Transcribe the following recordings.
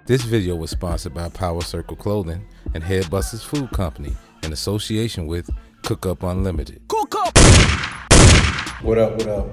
This video was sponsored by PowerCircle Clothing and Headbusters Food Company in association with Cook Up Unlimited. Cook Up! What up, what up?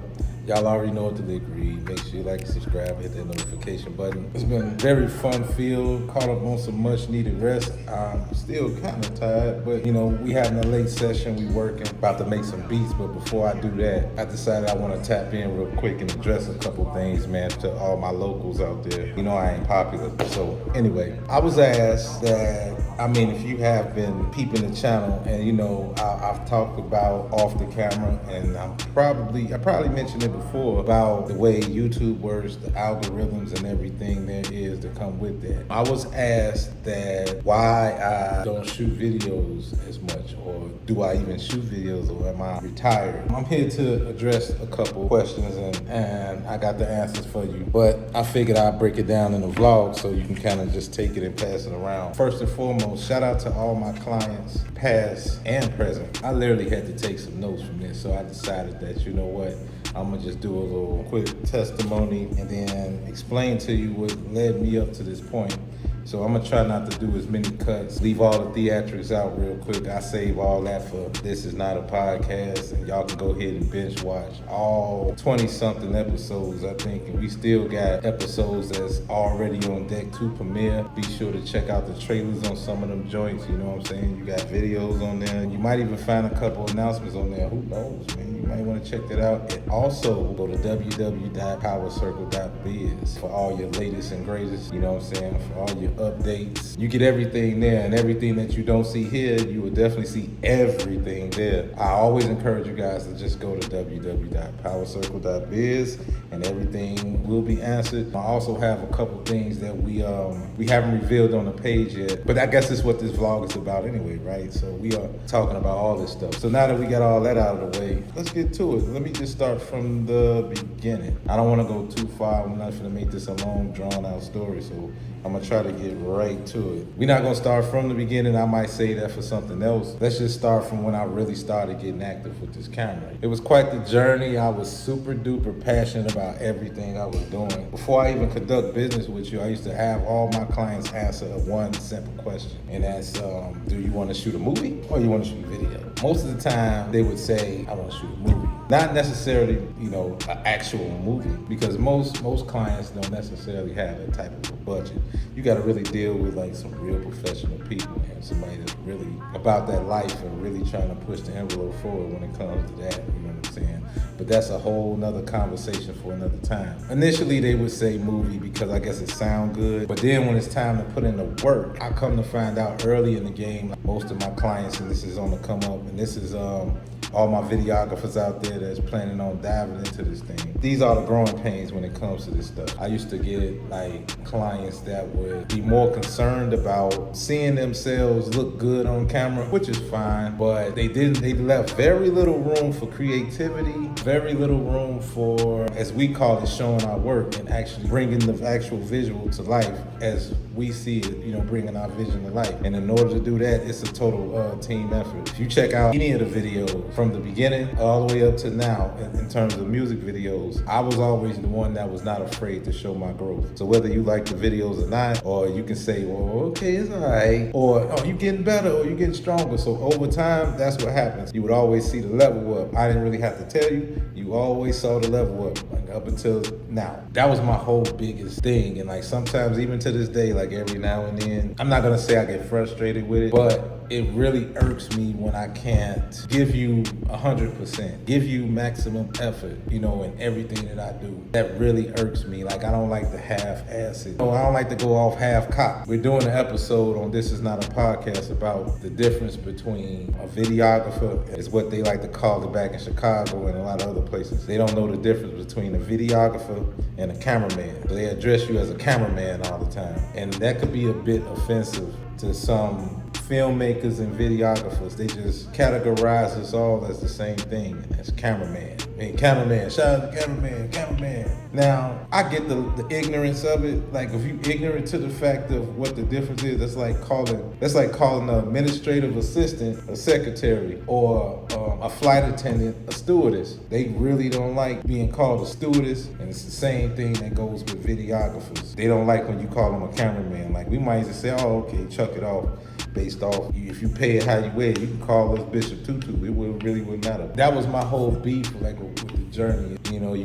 Y'all already know what the lick read. Make sure you like and subscribe, hit that notification button. It's been very fun-filled, caught up on some much-needed rest. I'm still kind of tired, but you know, we having a late session, we working, about to make some beats, but before I do that, I decided I want to tap in real quick and address a couple things, man, to all my locals out there. You know I ain't popular, so anyway, I was asked that, if you have been peeping the channel, and you know, I've talked about off the camera, and I probably mentioned it before about the way YouTube works, the algorithms and everything there is to come with that. I was asked that why I don't shoot videos as much, or do I even shoot videos, or am I retired? I'm here to address a couple questions, and I got the answers for you, but I figured I'd break it down in a vlog so you can kind of just take it and pass it around. First and foremost, shout out to all my clients, past and present. I literally had to take some notes from this, so I decided that, you know what, I'm gonna just do a little quick testimony and then explain to you what led me up to this point. So I'm gonna try not to do as many cuts, leave all the theatrics out real quick. I save all that for This Is Not a Podcast, and y'all can go ahead and binge watch all 20 something episodes, I think, and we still got episodes that's already on deck to premiere. Be sure to check out the trailers on some of them joints, you know what I'm saying? You got videos on there. You might even find a couple announcements on there. Who knows, man? You might want to check that out. And also go to www.powercircle.biz for all your latest and greatest, you know what I'm saying, for all your updates. You get everything there, and everything that you don't see here, you will definitely see everything there. I always encourage you guys to just go to www.powercircle.biz and everything will be answered. I also have a couple things that we haven't revealed on the page yet, but I guess that's what this vlog is about anyway, right? So we are talking about all this stuff. So now that we got all that out of the way, let's get to it. Let me just start from the beginning. I don't want to go too far. I'm not going to make this a long, drawn-out story, so I'm going to try to get right to it. We're not going to start from the beginning. I might say that for something else. Let's just start from when I really started getting active with this camera. It was quite the journey. I was super duper passionate about everything I was doing. Before I even conduct business with you, I used to have all my clients answer one simple question, and that's, do you want to shoot a movie or you want to shoot a video? Most of the time, they would say, I want to shoot a movie. Not necessarily, you know, an actual movie, because most clients don't necessarily have that type of a budget. You got to really deal with like some real professional people, and somebody that's really about that life and really trying to push the envelope forward when it comes to that, you know what I'm saying? But that's a whole nother conversation for another time. Initially, they would say movie because I guess it sound good, but then when it's time to put in the work, I come to find out early in the game, like most of my clients, and this is on the come up, and this is all my videographers out there that's planning on diving into this thing. These are the growing pains when it comes to this stuff. I used to get like clients that would be more concerned about seeing themselves look good on camera, which is fine, but they left very little room for creativity, very little room for, as we call it, showing our work and actually bringing the actual visual to life as we see it, you know, bringing our vision to life. And in order to do that, it's a total team effort. If you check out any of the videos from the beginning all the way up to now, in terms of music videos, I was always the one that was not afraid to show my growth. So whether you like the videos or not, or you can say, well, okay, it's all right, or oh, you getting better, or you getting stronger. So over time, that's what happens. You would always see the level up. I didn't really have to tell you. You always saw the level up, like up until now. That was my whole biggest thing. And like sometimes, even to this day, like every now and then, I'm not gonna say I get frustrated with it, but it really irks me when I can't give you 100%, give you maximum effort, you know, in everything that I do. That really irks me. Like, I don't like to half-ass it. I don't like to go off half-cocked. We're doing an episode on This Is Not a Podcast about the difference between a videographer, is what they like to call it back in Chicago and a lot of other places. They don't know the difference between a videographer and a cameraman. They address you as a cameraman all the time. And that could be a bit offensive to some filmmakers and videographers. They just categorize us all as the same thing, as cameraman. And cameraman, shout out to cameraman. Now, I get the ignorance of it. Like, if you ignorant to the fact of what the difference is, that's like calling an administrative assistant a secretary, or a flight attendant a stewardess. They really don't like being called a stewardess, and it's the same thing that goes with videographers. They don't like when you call them a cameraman. Like, we might just say, oh, okay, chuck it off. Based off, if you pay it how you weigh it, you can call us Bishop Tutu. It really wouldn't matter. That was my whole beef, like, with the journey. You know,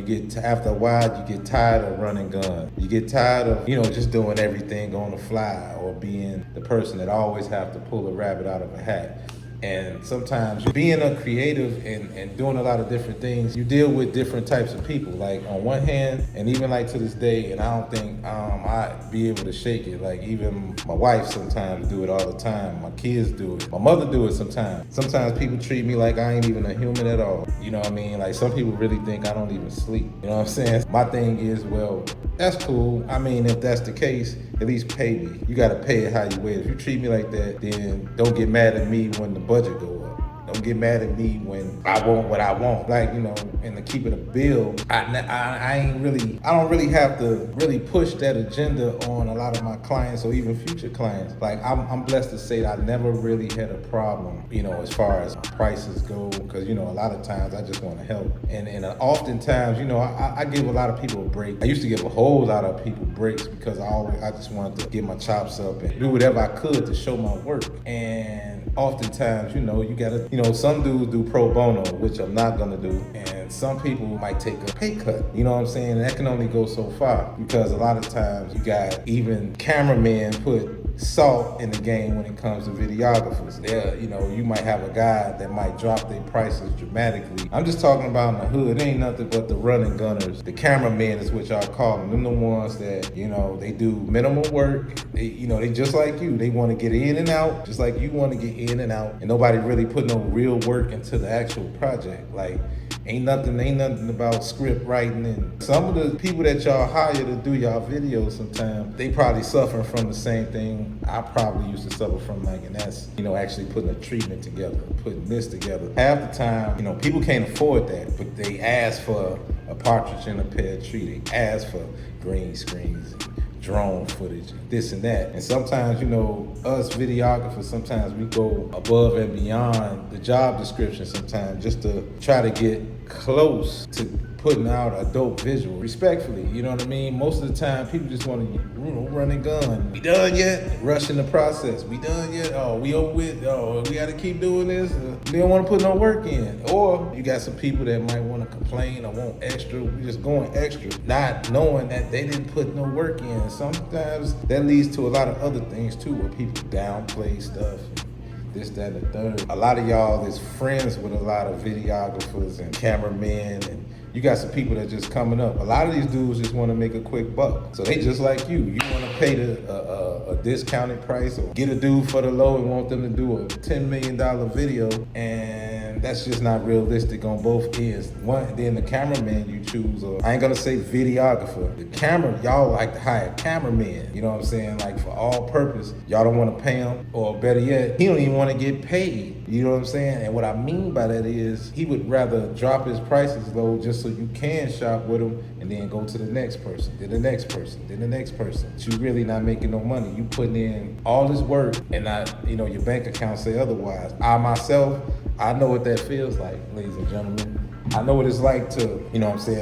after a while, you get tired of running gun. You get tired of, just doing everything on the fly, or being the person that always have to pull a rabbit out of a hat. And sometimes being a creative and doing a lot of different things, you deal with different types of people. Like, on one hand, and even like to this day, and I don't think I'd be able to shake it. Like, even my wife sometimes do it all the time. My kids do it. My mother do it sometimes. Sometimes people treat me like I ain't even a human at all. You know what I mean? Like, some people really think I don't even sleep. You know what I'm saying? My thing is, well, that's cool. I mean, if that's the case, at least pay me. You gotta pay it how you weigh it. If you treat me like that, then don't get mad at me when the budget go up. Don't get mad at me when I want what I want. Like, and to keep it a bill, I don't really have to really push that agenda on a lot of my clients or even future clients. Like, I'm blessed to say that I never really had a problem, as far as prices go, because, a lot of times I just want to help. And oftentimes, I give a lot of people a break. I used to give a whole lot of people breaks because I just wanted to get my chops up and do whatever I could to show my work. And oftentimes, you gotta, some dudes do pro bono, which I'm not gonna do. And some people might take a pay cut. You know what I'm saying? And that can only go so far, because a lot of times you got even cameramen put salt in the game when it comes to videographers. You might have a guy that might drop their prices dramatically. I'm just talking about in the hood. It ain't nothing but the running gunners. The cameramen is what y'all call them. Them the ones that, they do minimal work. They just like you. They want to get in and out, just like you want to get in and out. And nobody really put no real work into the actual project. Like, ain't nothing about script writing. And some of the people that y'all hire to do y'all videos sometimes, they probably suffering from the same thing I probably used to suffer from, like, and that's, actually putting a treatment together, putting this together. Half the time, people can't afford that, but they ask for a partridge in a pear tree. They ask for green screens and drone footage, this and that. And sometimes, us videographers, sometimes we go above and beyond the job description sometimes, just to try to get close to putting out a dope visual, respectfully. You know what I mean? Most of the time, people just want to, run and gun. We done yet? Rushing the process. We done yet? Oh, we over with? Oh, we got to keep doing this? They don't want to put no work in. Or you got some people that might want to complain or want extra. We just going extra, not knowing that they didn't put no work in. Sometimes that leads to a lot of other things too, where people downplay stuff. This, that, and the third. A lot of y'all is friends with a lot of videographers and cameramen, and you got some people that just coming up. A lot of these dudes just want to make a quick buck. So they just like you. You want to pay a discounted price, or get a dude for the low and want them to do a $10 million video, and that's just not realistic on both ends. Then the cameraman you choose, or I ain't gonna say videographer. The camera, y'all like to hire cameramen. You know what I'm saying? Like, for all purpose, y'all don't want to pay him, or better yet, he don't even want to get paid. You know what I'm saying? And what I mean by that is, he would rather drop his prices low just so you can shop with him, and then go to the next person, then the next person, then the next person. But you really not making no money. You putting in all this work, and not, your bank account say otherwise. I myself, I know what that feels like, ladies and gentlemen. I know what it's like to,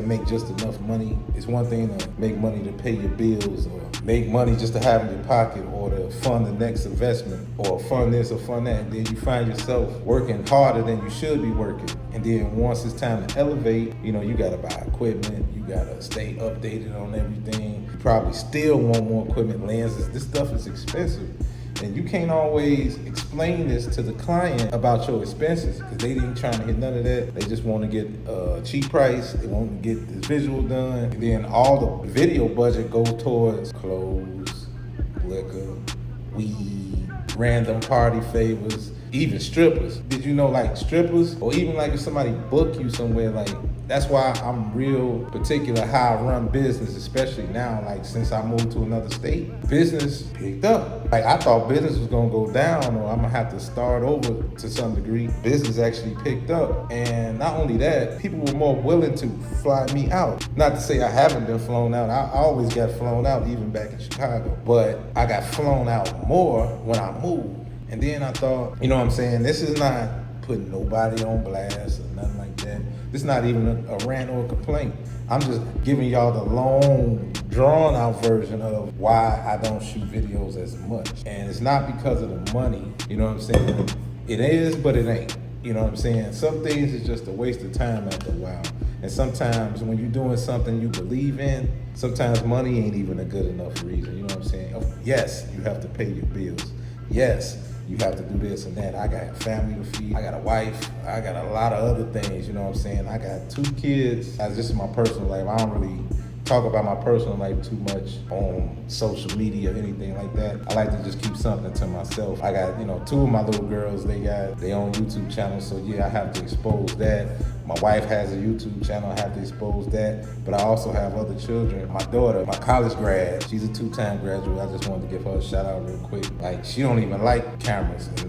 make just enough money. It's one thing to make money to pay your bills, or make money just to have in your pocket, or to fund the next investment, or fund this or fund that. And then you find yourself working harder than you should be working. And then once it's time to elevate, you gotta buy equipment, you gotta stay updated on everything. You probably still want more equipment, lenses. This stuff is expensive. And you can't always explain this to the client about your expenses, because they ain't trying to hit none of that. They just want to get a cheap price. They want to get this visual done. And then all the video budget goes towards clothes, liquor, weed, random party favors, even strippers. Did you know, like, strippers, or even like if somebody book you somewhere, like that's why I'm real particular how I run business, especially now, like since I moved to another state, business picked up. Like I thought business was gonna go down or I'm gonna have to start over to some degree. Business actually picked up. And not only that, people were more willing to fly me out. Not to say I haven't been flown out. I always got flown out even back in Chicago. But I got flown out more when I moved. And then I thought, you know what I'm saying, this is not putting nobody on blast or nothing like that. This is not even a rant or a complaint. I'm just giving y'all the long, drawn out version of why I don't shoot videos as much. And it's not because of the money, you know what I'm saying? It is, but it ain't. You know what I'm saying? Some things is just a waste of time after a while. And sometimes when you're doing something you believe in, sometimes money ain't even a good enough reason. You know what I'm saying? Oh, yes, you have to pay your bills. Yes, you have to do this and that. I got a family to feed. I got a wife. I got a lot of other things, you know what I'm saying? I got 2 kids. That's just my personal life. I don't really talk about my personal life too much on social media or anything like that. I like to just keep something to myself. I got, 2 of my little girls, they got their own YouTube channel, so yeah, I have to expose that. My wife has a YouTube channel, I have to expose that. But I also have other children. My daughter, my college grad, she's a 2-time graduate. I just wanted to give her a shout out real quick. Like, she don't even like cameras. And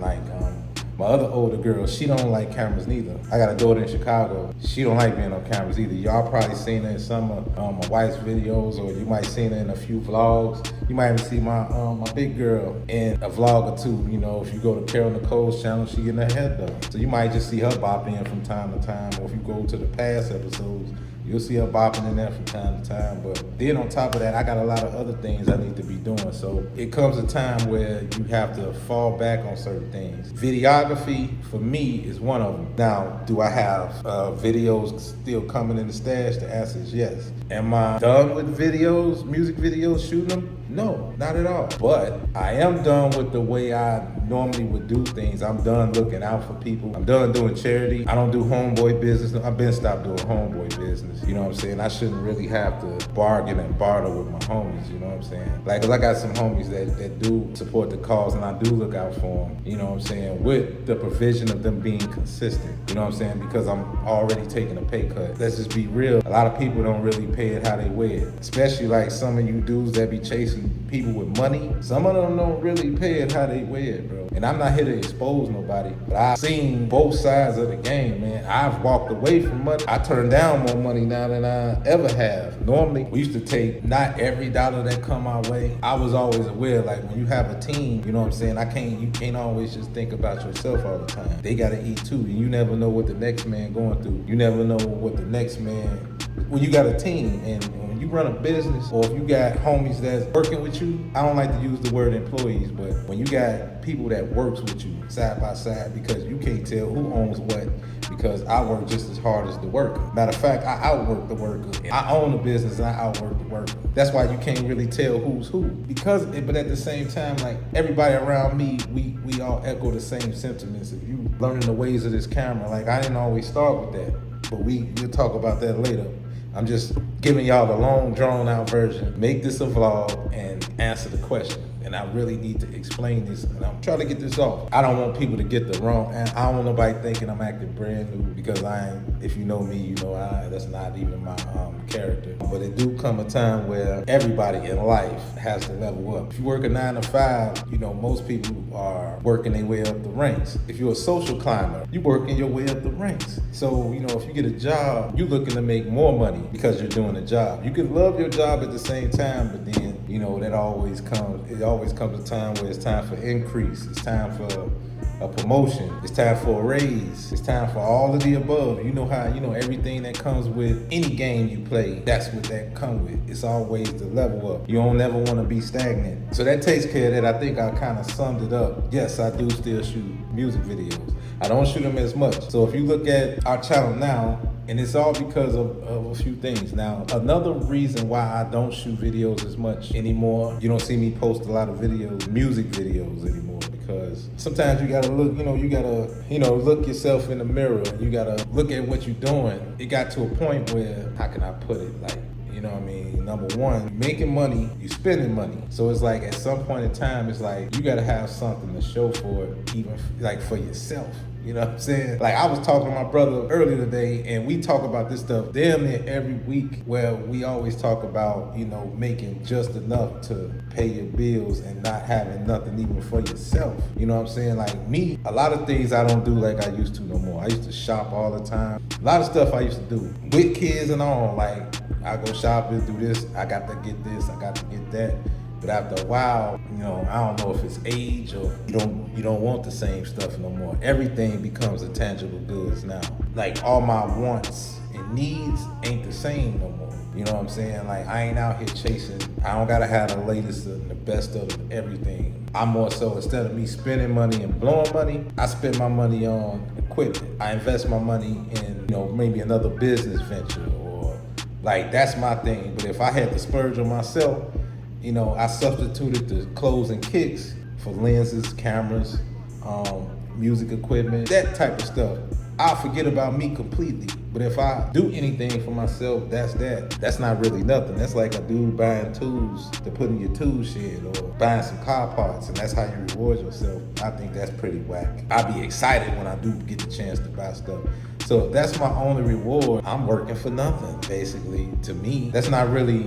my other older girl, she don't like cameras neither. I got a daughter in Chicago. She don't like being on cameras either. Y'all probably seen her in some of my wife's videos, or you might seen her in a few vlogs. You might even see my big girl in a vlog or 2. If you go to Carol Nicole's channel, she getting her hair done. So you might just see her bop in from time to time, or if you go to the past episodes, you'll see her bopping in there from time to time. But then on top of that, I got a lot of other things I need to be doing. So it comes a time where you have to fall back on certain things. Videography, for me, is one of them. Now, do I have videos still coming in the stash? The answer is yes. Am I done with videos, music videos, shooting them? No, not at all. But I am done with the way I normally would do things. I'm done looking out for people. I'm done doing charity. I don't do homeboy business. I've been stopped doing homeboy business. You know what I'm saying? I shouldn't really have to bargain and barter with my homies. You know what I'm saying? Like, 'cause I got some homies that do support the cause, and I do look out for them. You know what I'm saying? With the provision of them being consistent. You know what I'm saying? Because I'm already taking a pay cut. Let's just be real. A lot of people don't really pay it how they weigh it. Especially like some of you dudes that be chasing people with money. Some of them don't really pay it how they weigh it, bro. And I'm not here to expose nobody, but I've seen both sides of the game, man. I've walked away from money. I turn down more money now than I ever have. Normally, we used to take not every dollar that come our way. I was always aware, like when you have a team, you know what I'm saying? You can't always just think about yourself all the time. They gotta eat too. And you never know what the next man going through. You never know what the next man, when you got a team and when you run a business, or if you got homies that's working with you, I don't like to use the word employees, but when you got people that works with you side by side, because you can't tell who owns what, because I work just as hard as the worker. Matter of fact, I outwork the worker. I own the business and I outwork the worker. That's why you can't really tell who's who. But at the same time, like everybody around me, we all echo the same sentiments. If you learning the ways of this camera, like I didn't always start with that, but we'll talk about that later. I'm just giving y'all the long, drawn-out version. Make this a vlog and answer the question. And I really need to explain this, and I'm trying to get this off. I don't want people to get the wrong, and I don't want nobody thinking I'm acting brand new, because if you know me, you know that's not even my character. But it do come a time where everybody in life has to level up. If you work a 9 to 5, most people are working their way up the ranks. If you're a social climber, you're working your way up the ranks. So, if you get a job, you're looking to make more money because you're doing a job. You can love your job at the same time, but then, it always comes a time where it's time for increase. It's time for a promotion. It's time for a raise. It's time for all of the above. You know how, everything that comes with any game you play, that's what that comes with. It's always the level up. You don't ever want to be stagnant. So that takes care of that. I think I kind of summed it up. Yes, I do still shoot music videos. I don't shoot them as much. So if you look at our channel now, and it's all because of a few things. Now, another reason why I don't shoot videos as much anymore, you don't see me post a lot of music videos anymore, because sometimes you gotta look, look yourself in the mirror. You gotta look at what you're doing. It got to a point where, how can I put it? Like, number one, you're making money, you're spending money. So it's like at some point in time, it's like you gotta have something to show for it, even like for yourself. You know what I'm saying? Like, I was talking to my brother earlier today, and we talk about this stuff damn near every week, where we always talk about, you know, making just enough to pay your bills and not having nothing even for yourself. You know what I'm saying? Like me, a lot of things I don't do like I used to no more. I used to shop all the time. A lot of stuff I used to do with kids and all. Like, I go shopping, do this, I got to get this, I got to get that. But after a while, you know, I don't know if it's age or you don't want the same stuff no more. Everything becomes a tangible goods now. Like, all my wants and needs ain't the same no more. You know what I'm saying? Like, I ain't out here chasing. I don't gotta have the latest and the best of everything. I'm more so, instead of me spending money and blowing money, I spend my money on equipment. I invest my money in, you know, maybe another business venture, or like, that's my thing. But if I had to splurge on myself, you know, I substituted the clothes and kicks for lenses, cameras, music equipment, that type of stuff. I'll forget about me completely. But if I do anything for myself, that's that. That's not really nothing. That's like a dude buying tools to put in your tool shed, or buying some car parts, and that's how you reward yourself. I think that's pretty whack. I'll be excited when I do get the chance to buy stuff. So if that's my only reward, I'm working for nothing, basically. To me, that's not really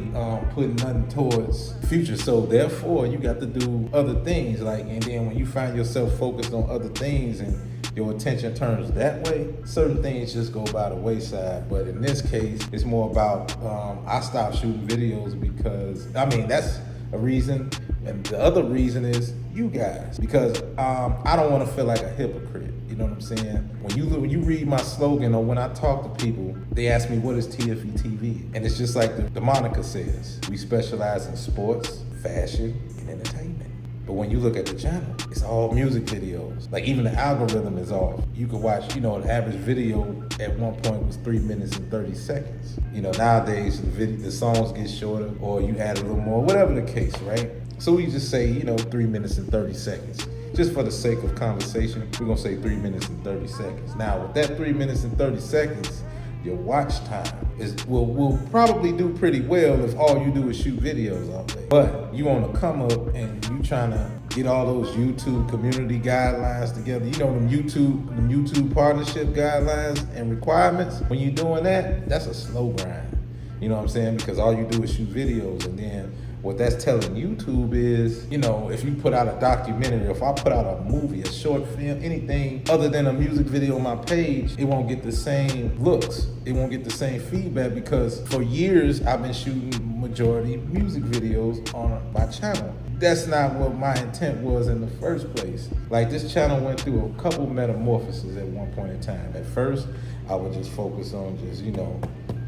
putting nothing towards future. So therefore, you got to do other things. Like, and then when you find yourself focused on other things and your attention turns that way, certain things just go by the wayside. But in this case, it's more about, I stopped shooting videos because, I mean, that's a reason. And the other reason is you guys, because I don't want to feel like a hypocrite. You know what I'm saying? When you read my slogan, or when I talk to people, they ask me, what is TFE TV? And it's just like the moniker says. We specialize in sports, fashion, and entertainment. But when you look at the channel, it's all music videos. Like, even the algorithm is off. You can watch, you know, the average video at one point was 3 minutes and 30 seconds. You know, nowadays the songs get shorter, or you add a little more, whatever the case, right? So we just say, you know, 3 minutes and 30 seconds. Just for the sake of conversation, we're gonna say 3 minutes and 30 seconds. Now, with that 3 minutes and 30 seconds, your watch time will probably do pretty well if all you do is shoot videos all day. But you want to come up and you trying to get all those YouTube community guidelines together. You know, them YouTube partnership guidelines and requirements. When you're doing that, that's a slow grind. You know what I'm saying? Because all you do is shoot videos, and then what that's telling YouTube is, you know, if you put out a documentary, if I put out a movie, a short film, anything other than a music video on my page, it won't get the same looks. It won't get the same feedback, because for years I've been shooting majority music videos on my channel. That's not what my intent was in the first place. Like, this channel went through a couple metamorphoses at one point in time. At first, I would just focus on just, you know,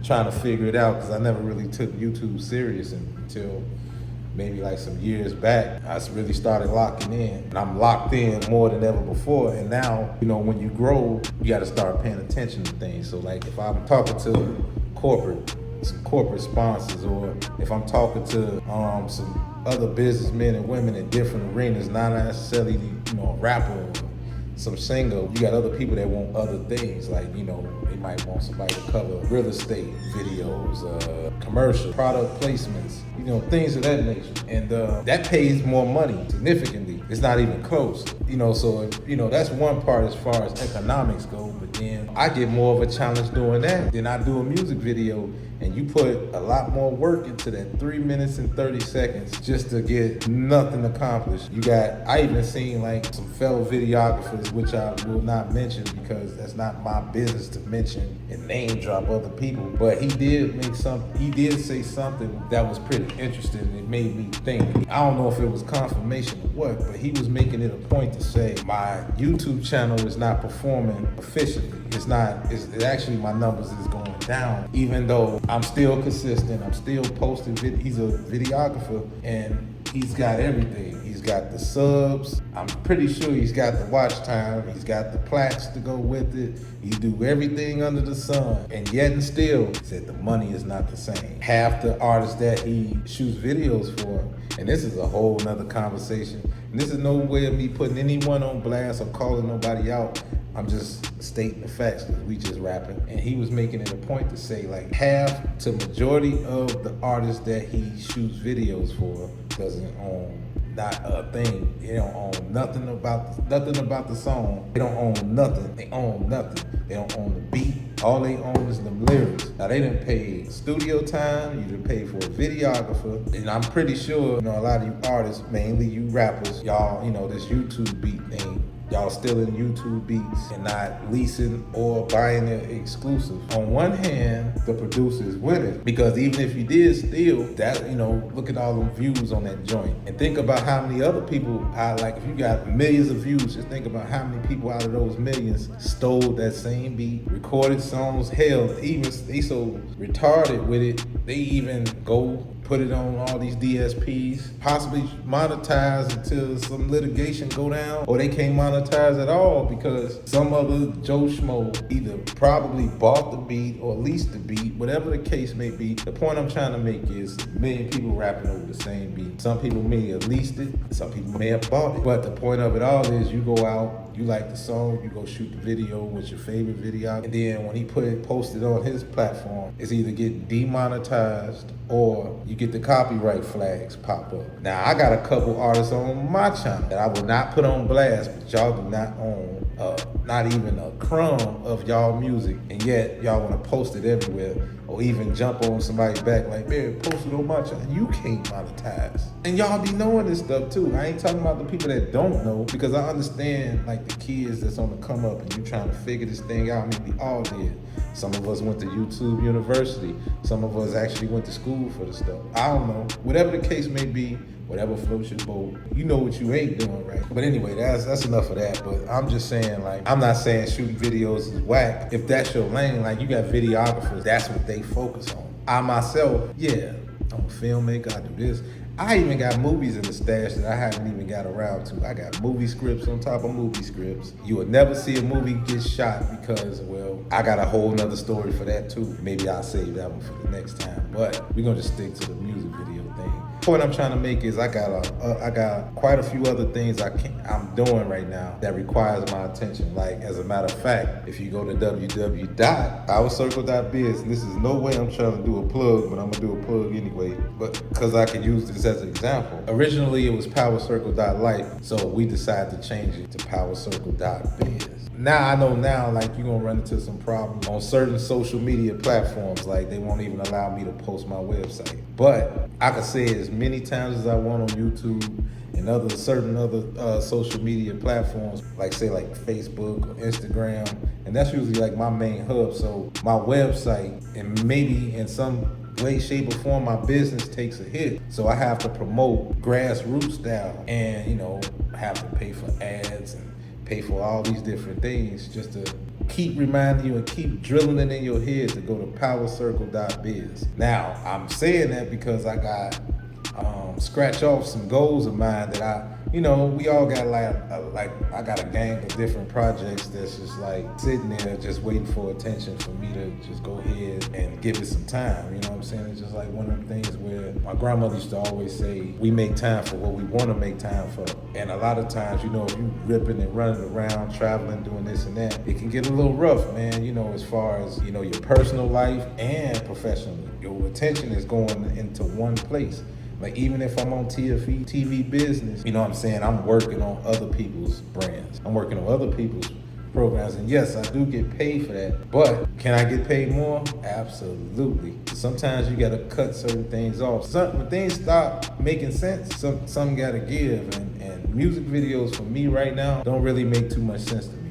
trying to figure it out, because I never really took YouTube serious until maybe like some years back. I really started locking in, and I'm locked in more than ever before. And now, you know, when you grow, you got to start paying attention to things. So like, if I'm talking to some corporate sponsors, or if I'm talking to some other businessmen and women in different arenas, not necessarily, you know, a rapper or some singer, you got other people that want other things. Like, you know, they might want somebody to cover real estate videos, commercial product placements, you know, things of that nature. And that pays more money significantly. It's not even close, you know. So, you know, that's one part as far as economics go. But then I get more of a challenge doing that than I do a music video. And you put a lot more work into that 3 minutes and 30 seconds just to get nothing accomplished. I even seen like some fellow videographers, which I will not mention because that's not my business to mention and name drop other people. But he did say something that was pretty interesting. It made me think. I don't know if it was confirmation or what, but he was making it a point to say, my YouTube channel is not performing efficiently. It's actually, my numbers is going down, even though I'm still consistent. I'm still posting he's a videographer, and he's got everything. He's got the subs. I'm pretty sure he's got the watch time. He's got the plaques to go with it. He do everything under the sun. And yet and still, he said the money is not the same. Half the artists that he shoots videos for, and this is a whole nother conversation, and this is no way of me putting anyone on blast or calling nobody out. I'm just stating the facts, because we just rapping. And he was making it a point to say, like, half to majority of the artists that he shoots videos for doesn't own not a thing. They don't own nothing about the song. They don't own nothing. They own nothing. They don't own the beat. All they own is the lyrics. Now they didn't pay studio time. You didn't pay for a videographer, and I'm pretty sure a lot of you artists, mainly you rappers, y'all, this YouTube beat thing. Y'all stealing YouTube beats and not leasing or buying it exclusive. On one hand, the producer's winning because even if you did steal that, look at all them views on that joint. And think about how many other people, if you got millions of views, just think about how many people out of those millions stole that same beat, recorded songs, hell, even they so retarded with it, they even go put it on all these DSPs, possibly monetize until some litigation go down, or they can't monetize at all because some other Joe Schmo either probably bought the beat or leased the beat, whatever the case may be. The point I'm trying to make is a million people rapping over the same beat. Some people may have leased it, some people may have bought it, but the point of it all is you go out, you like the song, you go shoot the video with your favorite video, and then when he post it on his platform, it's either getting demonetized or you get the copyright flags pop up. Now, I got a couple artists on my channel that I will not put on blast, but y'all do not own not even a crumb of y'all music, and yet y'all want to post it everywhere or even jump on somebody's back like, man, post it on my channel. You can't monetize. And y'all be knowing this stuff too. I ain't talking about the people that don't know, because I understand the kids that's on the come up and you trying to figure this thing out. I mean, we all did. Some of us went to YouTube University. Some of us actually went to school for the stuff. I don't know. Whatever the case may be, whatever floats your boat, you know what you ain't doing right. But anyway, that's enough of that. But I'm just saying, I'm not saying shooting videos is whack. If that's your lane, you got videographers, that's what they focus on. I myself, yeah, I'm a filmmaker, I do this. I even got movies in the stash that I haven't even got around to. I got movie scripts on top of movie scripts. You would never see a movie get shot because, I got a whole nother story for that too. Maybe I'll save that one for the next time. But we're gonna just stick to the music video thing. The point I'm trying to make is I got quite a few other things I'm doing right now that requires my attention. As a matter of fact, if you go to www.powercircle.biz, and this is no way I'm trying to do a plug, but I'm gonna do a plug anyway, but because I can use this as an example. Originally it was powercircle.life, so we decided to change it to powercircle.biz. Now I know you're gonna run into some problems on certain social media platforms, they won't even allow me to post my website. But I can say it as many times as I want on YouTube and certain other social media platforms, like Facebook or Instagram, and that's usually my main hub. So my website, and maybe in some way, shape, or form, my business takes a hit. So I have to promote grassroots style and, have to pay for ads and pay for all these different things just to keep reminding you and keep drilling it in your head to go to powercircle.biz. Now, I'm saying that because I got scratch off some goals of mine that we all got I got a gang of different projects that's just sitting there just waiting for attention for me to just go ahead and give it some time. You know what I'm saying? It's just one of them things where my grandmother used to always say, we make time for what we want to make time for. And a lot of times, if you ripping and running around, traveling, doing this and that, it can get a little rough, man, as far as, your personal life and professional. Your attention is going into one place. Even if I'm on TV business, you know what I'm saying, I'm working on other people's brands. I'm working on other people's programs. And yes, I do get paid for that. But can I get paid more? Absolutely. Sometimes you got to cut certain things off. When things stop making sense, some got to give. And music videos for me right now don't really make too much sense to me.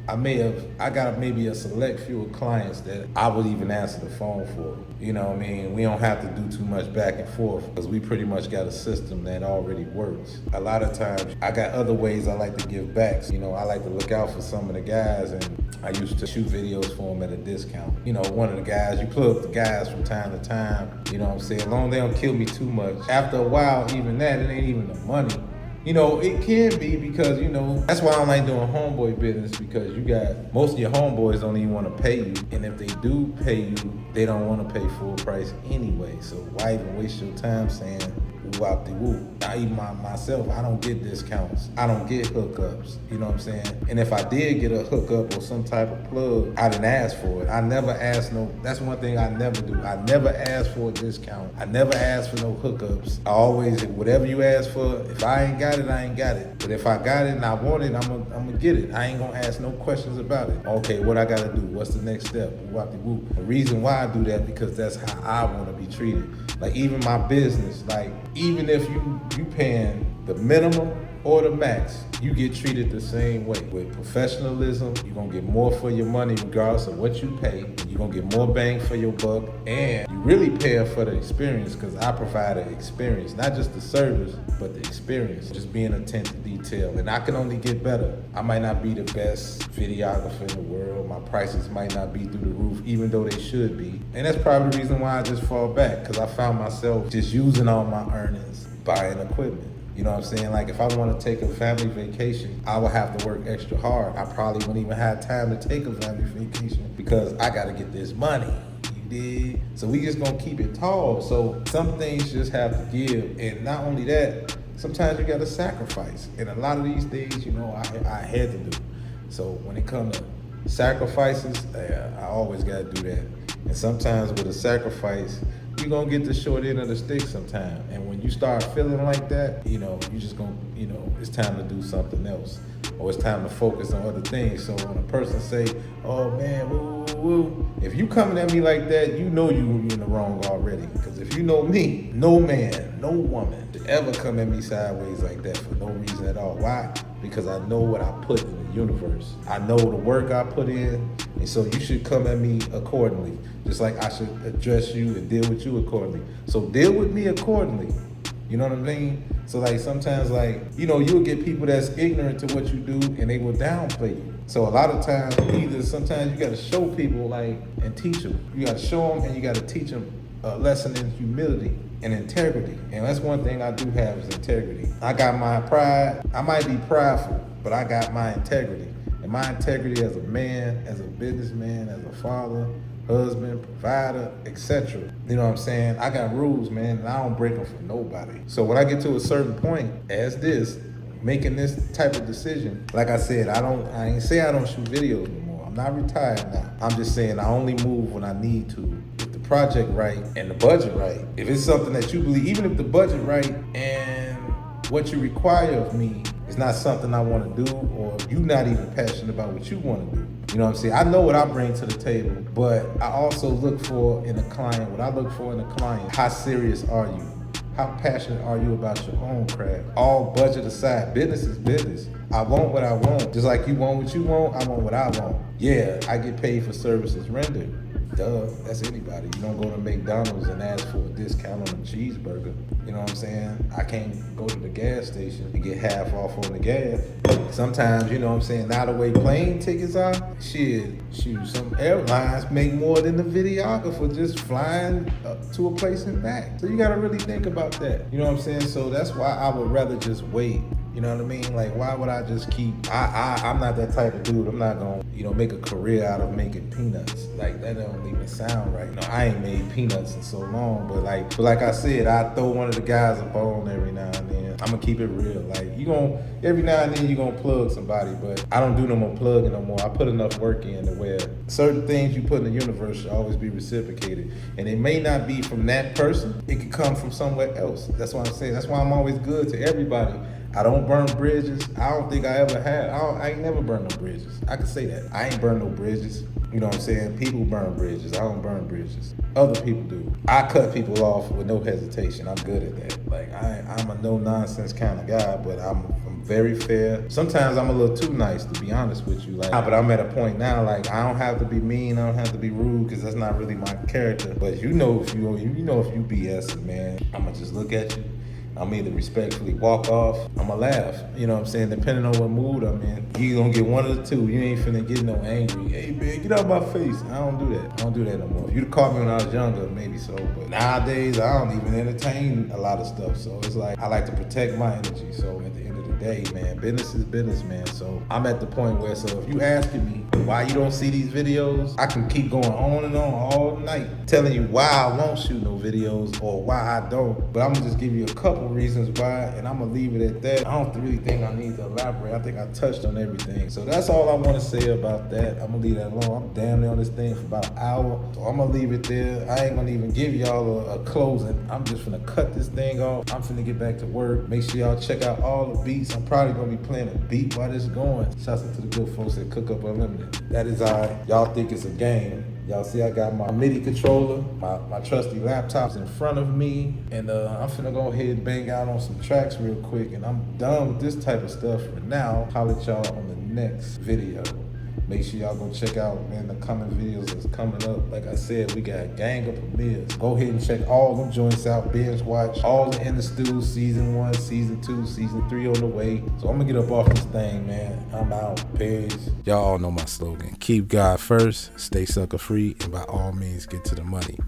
I got maybe a select few of clients that I would even answer the phone for. You know what I mean? We don't have to do too much back and forth because we pretty much got a system that already works. A lot of times, I got other ways I like to give back. So, I like to look out for some of the guys, and I used to shoot videos for them at a discount. One of the guys, you plug the guys from time to time, you know what I'm saying? As long as they don't kill me too much. After a while, even that, it ain't even the money. It can be because, that's why I don't like doing homeboy business, because you got, most of your homeboys don't even want to pay you. And if they do pay you, they don't want to pay full price anyway. So why even waste your time saying, woo out the woo. I even myself, I don't get discounts. I don't get hookups. You know what I'm saying? And if I did get a hookup or some type of plug, I didn't ask for it. I never asked that's one thing I never do. I never ask for a discount. I never ask for no hookups. I always, whatever you ask for, if I ain't got it, I ain't got it. But if I got it and I want it, I'm gonna get it. I ain't gonna ask no questions about it. Okay, what I gotta do? What's the next step? Woo out the woo. The reason why I do that, because that's how I wanna be treated. Like even my business, like even if you paying the minimum or the max, you get treated the same way. With professionalism, you're gonna get more for your money regardless of what you pay. You're gonna get more bang for your buck, and you really paying for the experience, because I provide an experience, not just the service, but the experience. Just being attentive to detail, and I can only get better. I might not be the best videographer in the world. My prices might not be through the roof, even though they should be. And that's probably the reason why I just fall back, because I found myself just using all my earnings buying equipment. You know what I'm saying? Like if I want to take a family vacation, I would have to work extra hard. I probably wouldn't even have time to take a family vacation because I got to get this money. You dig? So we just gonna keep it tall. So some things just have to give, and not only that, sometimes you got to sacrifice. And a lot of these things, you know, I had to do. So when it comes to sacrifices, I always got to do that. And sometimes with a sacrifice, you're gonna get the short end of the stick sometime. And when you start feeling like that, you know, you just gonna, you know, it's time to do something else. Or it's time to focus on other things. So when a person say, oh man, woo, woo, woo, if you coming at me like that, you know you're in the wrong already. Because if you know me, no man, no woman should ever come at me sideways like that for no reason at all. Why? Because I know what I put in the universe. I know the work I put in, and so you should come at me accordingly. Just like I should address you and deal with you accordingly. So deal with me accordingly. You know what I mean? So like sometimes, like, you know, you'll get people that's ignorant to what you do and they will downplay you. So a lot of times, sometimes you gotta show people, like, and teach them. You gotta show them and you gotta teach them a lesson in humility and integrity. And that's one thing I do have is integrity. I got my pride. I might be prideful, but I got my integrity. And my integrity as a man, as a businessman, as a father, husband, provider, etc. You know what I'm saying? I got rules, man, and I don't break them for nobody. So when I get to a certain point, as this, making this type of decision, like I said, I ain't say I don't shoot videos anymore. I'm not retired now. I'm just saying I only move when I need to. If the project right and the budget right, if it's something that you believe, even if the budget right and what you require of me is not something I want to do, or you not even passionate about what you want to do. You know what I'm saying? I know what I bring to the table, but I also look for in a client, how serious are you? How passionate are you about your own craft? All budget aside, business is business. I want what I want. Just like you want what you want, I want what I want. Yeah, I get paid for services rendered. Duh, that's anybody. You don't go to McDonald's and ask for a discount on a cheeseburger. You know what I'm saying? I can't go to the gas station and get half off on the gas. Sometimes, you know what I'm saying, now the way plane tickets are, shoot, some airlines make more than the videographer just flying to a place and back. So you gotta really think about that. You know what I'm saying? So that's why I would rather just wait. You know what I mean? Like, why would I just keep, I'm not that type of dude. I'm not gonna, you know, make a career out of making peanuts. Like, that don't even sound right. No, I ain't made peanuts in so long, but like I said, I throw one of the guys a bone every now and then. I'm gonna keep it real. Like, every now and then you gonna plug somebody, but I don't do no more plugging no more. I put enough work in to where certain things you put in the universe should always be reciprocated. And it may not be from that person. It could come from somewhere else. That's what I'm saying. That's why I'm always good to everybody. I don't burn bridges. I don't think I ever have. I ain't never burned no bridges. I can say that. I ain't burned no bridges. You know what I'm saying? People burn bridges. I don't burn bridges. Other people do. I cut people off with no hesitation. I'm good at that. Like, I'm a no-nonsense kind of guy, but I'm very fair. Sometimes I'm a little too nice, to be honest with you. Like, but I'm at a point now, like, I don't have to be mean. I don't have to be rude, because that's not really my character. But if you BSing, man, I'm going to just look at you. I'm either respectfully walk off, I'ma laugh. You know what I'm saying? Depending on what mood I'm in. You gonna get one of the two. You ain't finna get no angry. Hey man, get out of my face. I don't do that. I don't do that no more. If you'd caught me when I was younger, maybe so. But nowadays, I don't even entertain a lot of stuff. So it's like, I like to protect my energy. So at the end of the day, man. Business is business, man. So I'm at the point where, so if you asking me why you don't see these videos, I can keep going on and on all night telling you why I won't shoot no videos or why I don't. But I'm gonna just give you a couple reasons why, and I'm gonna leave it at that. I don't really think I need to elaborate. I think I touched on everything. So that's all I want to say about that. I'm gonna leave that alone. I'm damn near on this thing for about an hour. So I'm gonna leave it there. I ain't gonna even give y'all a closing. I'm just gonna cut this thing off. I'm finna get back to work. Make sure y'all check out all the beats. I'm probably gonna be playing a beat while this is going. Shouts out to the good folks at Cook Up Unlimited. That is all. Y'all think it's a game. Y'all see I got my MIDI controller, my trusty laptops in front of me, and I'm finna go ahead and bang out on some tracks real quick, and I'm done with this type of stuff for now. Holla at y'all on the next video. Make sure y'all go check out, man, the coming videos that's coming up. Like I said, we got gang of premieres. Go ahead and check all them joints out, binge watch all the In the Stew, season 1, season 2, season 3 on the way. So I'm gonna get up off this thing, man. I'm out. Peace. Y'all all know my slogan. Keep God first, stay sucker free, and by all means get to the money.